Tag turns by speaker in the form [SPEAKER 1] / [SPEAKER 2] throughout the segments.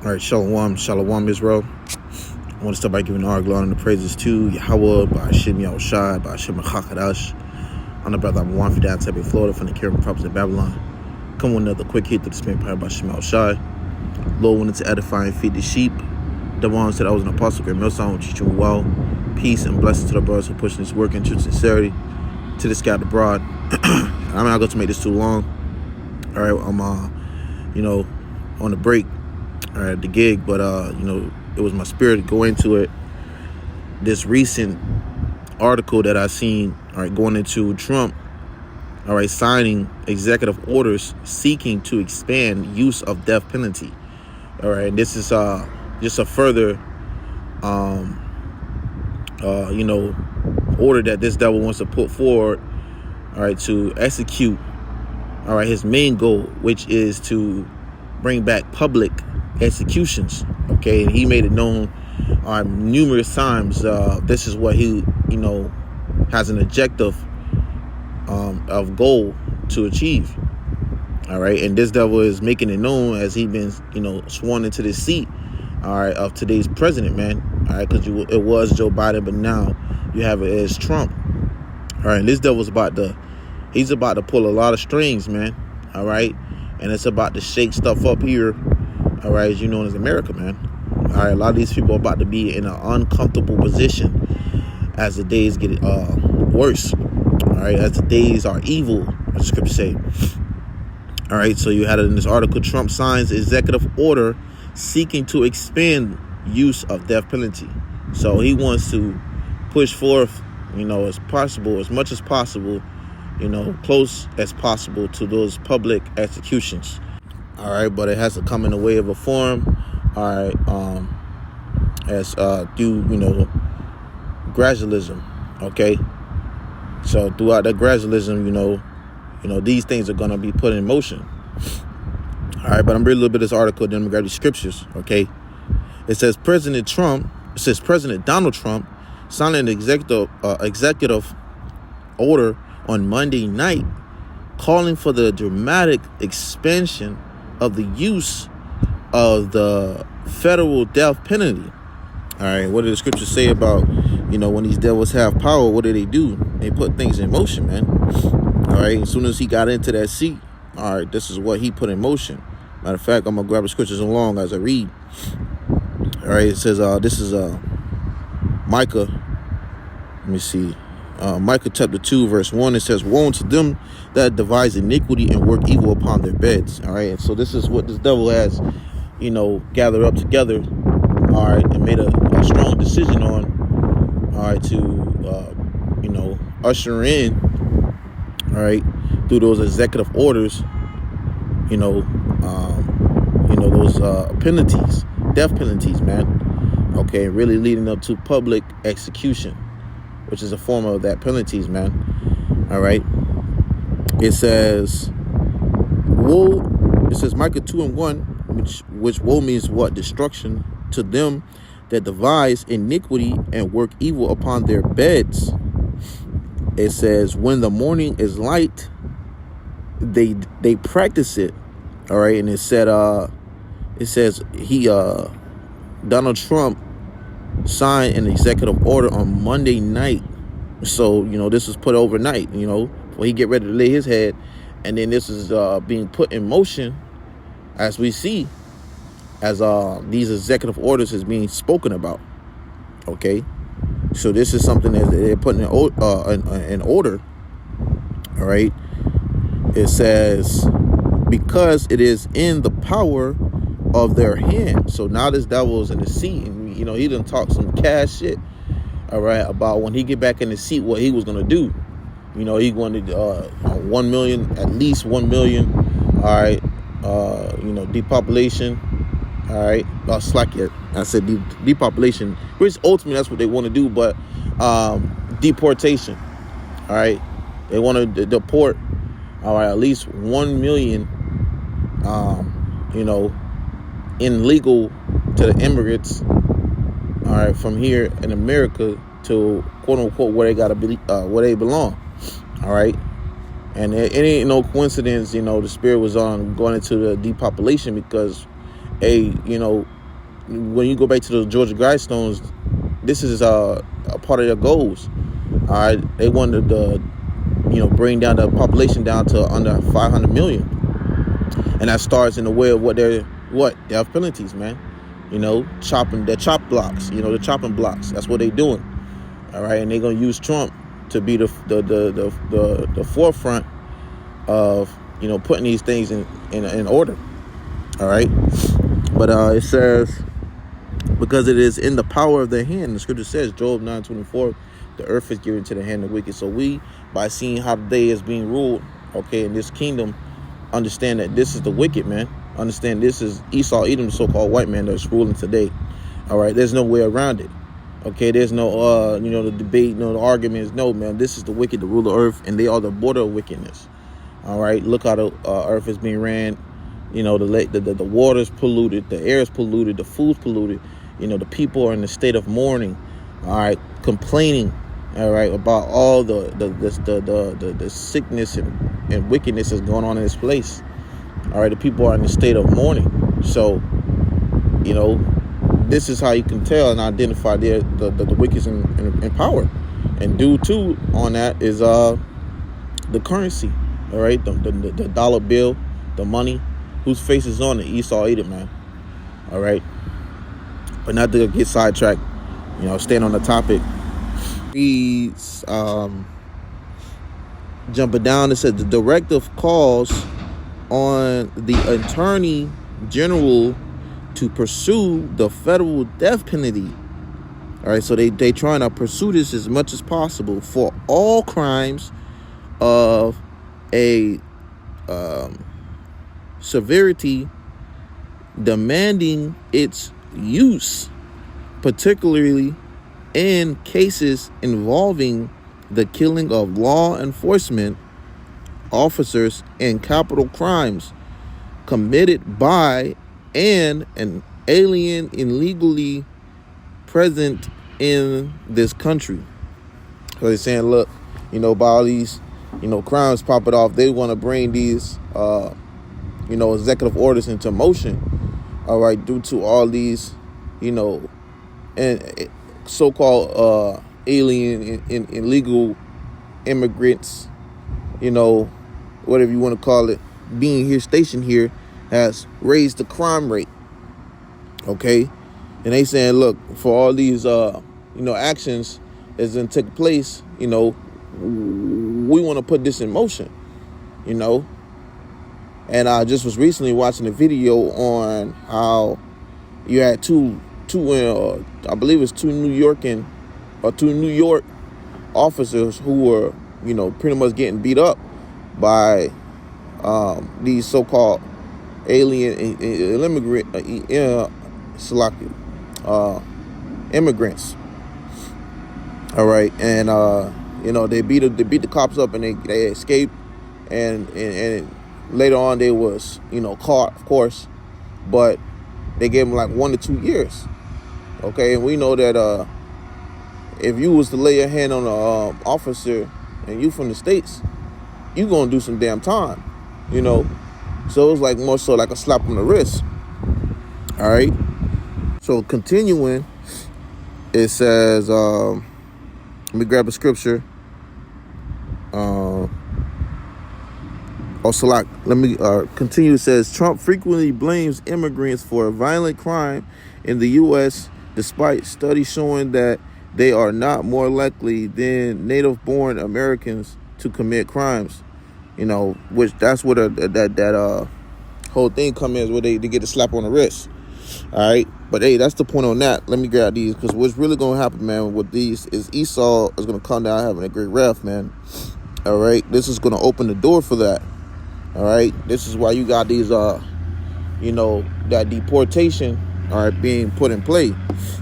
[SPEAKER 1] All right, shalom, Israel. I want to start by giving all glory and the praises to YAHAWAH, BAHASHAM, BAHASHAM, QADASH. I'm the brother I'm one for down Tampa, Florida, from the Caribbean province of Babylon. Come with another quick hit to the Spirit power by Shai. Lord wanted to edify and feed the sheep. The ones that I was an apostle, great MILLSTONE, will teach you well. Peace and blessings to the brothers who are pushing this work in true sincerity. To the scattered abroad. I'm not going to make this too long. All right, I'm on the break. All right, the gig, but it was my spirit to go into it. This recent article that I seen, all right, going into Trump, all right, signing executive orders seeking to expand use of death penalty. All right, this is just a further order that this devil wants to put forward, all right, to execute, all right, his main goal, which is to bring back public executions. Okay, and he made it known numerous times. This is what he has an objective of goal to achieve. All right, and this devil is making it known as he been sworn into this seat, all right, of today's president, man. All right, because it was Joe Biden, but now you have it as Trump. All right, and this devil's about to pull a lot of strings, man. All right, and it's about to shake stuff up here. All right, as you know, as America, man. All right, a lot of these people are about to be in an uncomfortable position as the days get worse. All right, as the days are evil, as the scripture say. All right, so you had it in this article. Trump signs executive order seeking to expand use of death penalty. So he wants to push forth, as much as possible, close as possible to those public executions. All right, but it has to come in the way of a form. All right, as through gradualism. Okay, so throughout that gradualism, these things are gonna be put in motion. All right, but I'm reading a little bit of this article. Then I'm gonna grab these scriptures. Okay, it says President Donald Trump signed an executive order on Monday night calling for the dramatic expansion of the use of the federal death penalty. All right, what do the scriptures say about, when these devils have power, what do? They put things in motion, man. All right, as soon as he got into that seat, all right, this is what he put in motion. Matter of fact, I'm going to grab the scriptures along as I read. All right, it says, this is Micah. Let me see. Micah chapter 2, verse 1, it says, woe unto them that devise iniquity and work evil upon their beds. All right, and so this is what this devil has, gathered up together, all right, and made a strong decision on, all right, to, usher in, all right, through those executive orders, those penalties, death penalties, man. Okay, really leading up to public execution, which is a form of that penalties, man. All right. It says, woe. It says Micah 2:1, which woe means what? Destruction to them that devise iniquity and work evil upon their beds. It says, when the morning is light, they practice it. All right, and it says Donald Trump signed an executive order on Monday night. So, this was put overnight, before he get ready to lay his head. And then this is being put in motion as we see, as these executive orders is being spoken about. Okay. So this is something that they're putting in order. All right. It says, because it is in the power of their hand. So now this devil's in the seat, and he done talk some cash shit, all right, about when he get back in the seat what he was gonna do. He wanted 1 million, at least 1 million, all right, depopulation, all right, slack it. I said depopulation, which ultimately that's what they want to do, but deportation, all right, they want to deport, all right, at least 1 million, illegal to the immigrants, all right, from here in America to quote unquote where they gotta be, where they belong. All right, and it ain't no coincidence, the spirit was on going into the depopulation, because when you go back to the Georgia Guidestones, this is a part of their goals. All right, they wanted to, bring down the population down to under 500 million, and that starts in the way of death penalties, man. Chopping the chop blocks, the chopping blocks. That's what they're doing. All right, and they're gonna use Trump to be the forefront of putting these things in order. All right, but it says, because it is in the power of their hand. The scripture says, Job 9:24, the earth is given to the hand of the wicked. So we, by seeing how the day is being ruled, okay, in this kingdom, understand that this is the wicked, man. Understand this is Esau, Edom, the so-called white man that's ruling today. All right, there's no way around it. Okay, there's no, the debate, the arguments. No, man, this is the wicked, the ruler of earth, and they are the border of wickedness. All right, look how the earth is being ran. The water's polluted, the air is polluted, the food's polluted. The people are in a state of mourning. All right, complaining. All right, about all the sickness and wickedness that's going on in this place. All right, the people are in a state of mourning. So, this is how you can tell and identify the wicked in power. And due to on that is the currency. All right, the dollar bill, the money, whose face is on it? Esau, Edom, man. All right, but not to get sidetracked. Staying on the topic. Reads, jumping down, it said the directive calls on the Attorney General to pursue the federal death penalty. All right, so they trying to pursue this as much as possible for all crimes of a severity, demanding its use, particularly in cases involving the killing of law enforcement officers and capital crimes committed by an alien illegally present in this country. So they're saying, look, by all these, crimes popping off, they want to bring these, executive orders into motion. All right, due to all these, and so-called alien and illegal immigrants, whatever you want to call it, being here, stationed here, has raised the crime rate. Okay, and they saying, look, for all these actions that's gonna take place, we want to put this in motion, And I just was recently watching a video on how you had two I believe it's two New York officers who were, pretty much getting beat up by these so-called alien immigrants. All right, and they beat the cops up, and they escaped, and later on they was caught, of course, but they gave them like 1 to 2 years. Okay, and we know that if you was to lay your hand on an officer and you from the States, you gonna do some damn time, So it was like more so like a slap on the wrist. All right. So continuing, it says, let me grab a scripture. Let me continue. It says, Trump frequently blames immigrants for violent crime in the U.S., despite studies showing that they are not more likely than native-born Americans to commit crimes. Which that's what that whole thing come in, is where they get a slap on the wrist. All right, but hey, that's the point on that. Let me grab these, because what's really gonna happen, man, with these is Esau is gonna come down having a great wrath, man. All right, this is gonna open the door for that. All right, this is why you got these that deportation, all right, being put in play.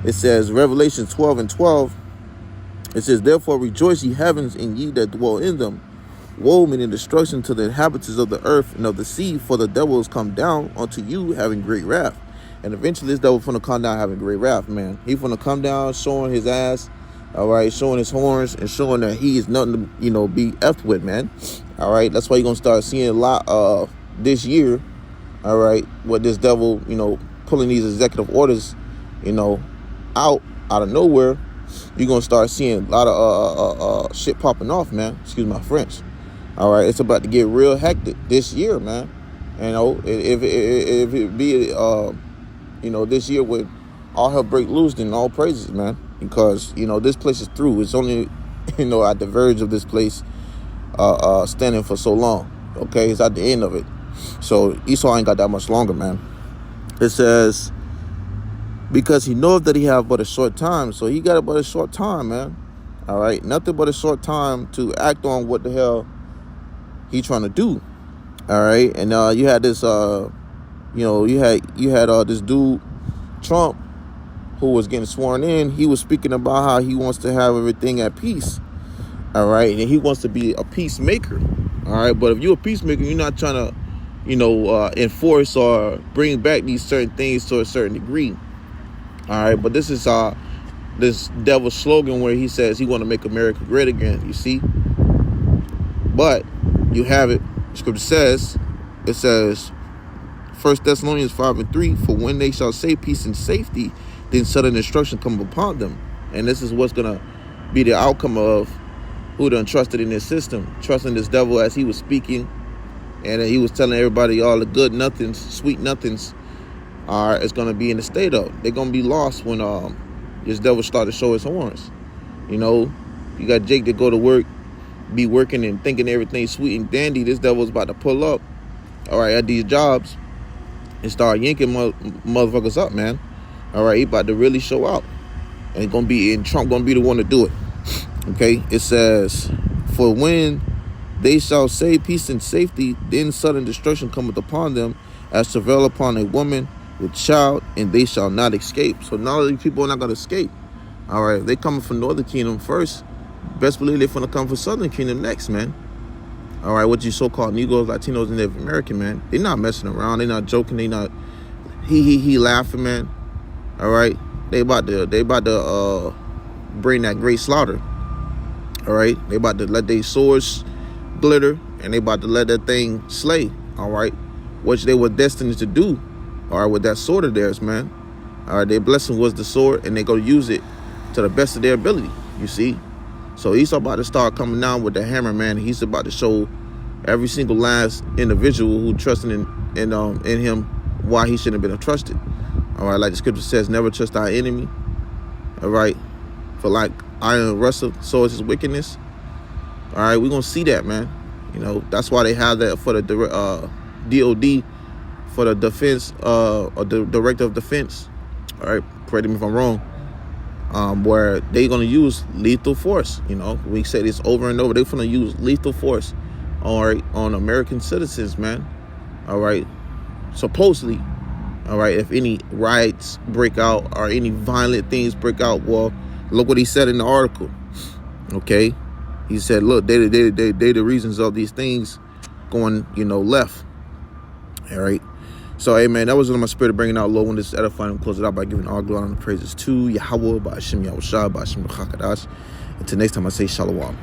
[SPEAKER 1] It says, Revelation 12:12, it says, therefore rejoice, ye heavens, and ye that dwell in them. Woe, meaning destruction to the inhabitants of the earth and of the sea, for the devil is come down unto you having great wrath. And eventually this devil finna come down having great wrath, man. He finna come down showing his ass, all right, showing his horns, and showing that he is nothing to, be effed with, man. All right, that's why you're gonna start seeing a lot this year, all right, what this devil, pulling these executive orders, you know, out of nowhere, you're gonna start seeing a lot of shit popping off, man. Excuse my French. All right, it's about to get real hectic this year, man. You know, if it be you know, this year with all hell break loose, then all praises, man. Because, you know, this place is through. It's only, you know, at the verge of this place standing for so long. Okay, it's at the end of it. So Esau ain't got that much longer, man. It says, because he knoweth that he have but a short time. So he got but a short time, man. All right, nothing but a short time to act on what the hell he trying to do. All right, and you had this, you know, you had this dude Trump who was getting sworn in. He was speaking about how he wants to have everything at peace. All right, and he wants to be a peacemaker. All right, but if you're a peacemaker, you're not trying to, you know, enforce or bring back these certain things to a certain degree. All right, but this is this devil's slogan where he says he want to make America great again. You see, but you have it. The scripture says, it says, 1 Thessalonians 5:3, for when they shall say peace and safety, then sudden destruction come upon them. And this is what's gonna be the outcome of who done trusted in this system, trusting this devil as he was speaking, and he was telling everybody all the good nothings, sweet nothings it's gonna be in the state of. They're gonna be lost when this devil start to show his horns. You know, you got Jake to go to work, be working and thinking everything's sweet and dandy. This devil's about to pull up, all right, at these jobs and start yanking motherfuckers up, man. All right, he about to really show out, and Trump gonna be the one to do it. Okay, it says, for when they shall say peace and safety, then sudden destruction cometh upon them, as travail upon a woman with child, and they shall not escape. So now these people are not gonna escape. All right, they coming from Northern Kingdom first. Best believe they're gonna come for Southern Kingdom next, man. All right, what you so-called Negroes, Latinos, and Native American, man, they're not messing around. They're not joking. They not he laughing, man. All right, they about to bring that great slaughter. All right, they about to let their swords glitter, and they about to let that thing slay. All right, which they were destined to do. All right, with that sword of theirs, man. All right, their blessing was the sword, and they gonna use it to the best of their ability. You see. So he's about to start coming down with the hammer, man. He's about to show every single last individual who trusted in him why he shouldn't have been trusted. All right, like the scripture says, never trust our enemy. All right, for like iron wrestle, so is his wickedness. All right, we're gonna see that, man. You know, that's why they have that for the DOD, for the defense, or the director of defense. All right, correct me if I'm wrong. Where they're gonna use lethal force. You know, we say this over and over. They're gonna use lethal force, all right, on American citizens, man. All right, supposedly, all right. If any riots break out or any violent things break out, well, look what he said in the article. Okay, he said, look, they the reasons of these things going, you know, left. All right. So, hey, man, that was in my spirit of bringing out low when this is edifying. And close it out by giving all glory and praises to Yahawah, BAHASHAM, YAHAWASHI, BAHASHAM, QADASH. Until next time, I say shalom.